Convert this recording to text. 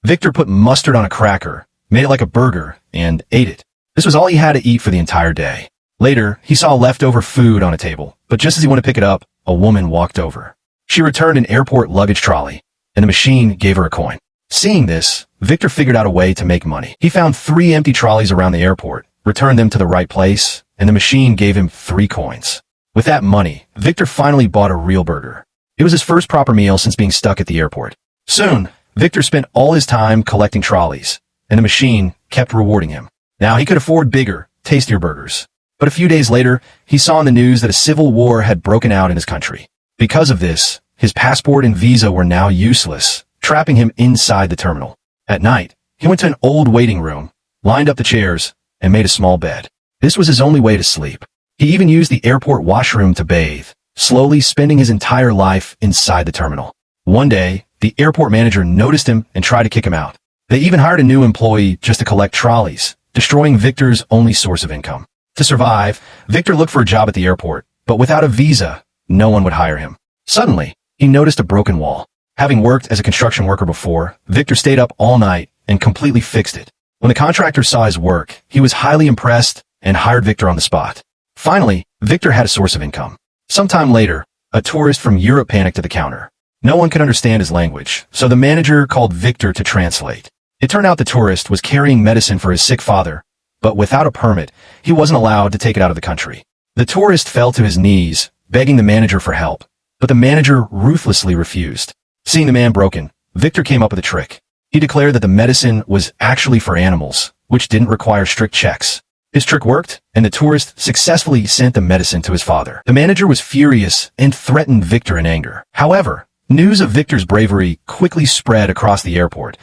Victor put mustard on a cracker, made it like a burger, and ate it. This was all he had to eat for the entire day. Later, he saw leftover food on a table, but just as he went to pick it up, a woman walked over. She returned an airport luggage trolley, and the machine gave her a coin. Seeing this, Victor figured out a way to make money. He found 3 empty trolleys around the airport, returned them to the right place, and the machine gave him 3 coins. With that money, Victor finally bought a real burger. It was his first proper meal since being stuck at the airport. Soon, Victor spent all his time collecting trolleys, and the machine kept rewarding him. Now he could afford bigger, tastier burgers. But a few days later, he saw in the news that a civil war had broken out in his country. Because of this, his passport and visa were now useless, trapping him inside the terminal. At night, he went to an old waiting room, lined up the chairs, and made a small bed. This was his only way to sleep. He even used the airport washroom to bathe, slowly spending his entire life inside the terminal. One day, the airport manager noticed him and tried to kick him out. They even hired a new employee just to collect trolleys, destroying Victor's only source of income. To survive, Victor looked for a job at the airport, but without a visa, no one would hire him. Suddenly, he noticed a broken wall. Having worked as a construction worker before, Victor stayed up all night and completely fixed it. When the contractor saw his work, he was highly impressed and hired Victor on the spot. Finally, Victor had a source of income. Sometime later, a tourist from Europe panicked at the counter. No one could understand his language, so the manager called Victor to translate. It turned out the tourist was carrying medicine for his sick father, but without a permit, he wasn't allowed to take it out of the country. The tourist fell to his knees, begging the manager for help, but the manager ruthlessly refused. Seeing the man broken, Victor came up with a trick. He declared that the medicine was actually for animals, which didn't require strict checks. His trick worked, and the tourist successfully sent the medicine to his father. The manager was furious and threatened Victor in anger. However, news of Victor's bravery quickly spread across the airport,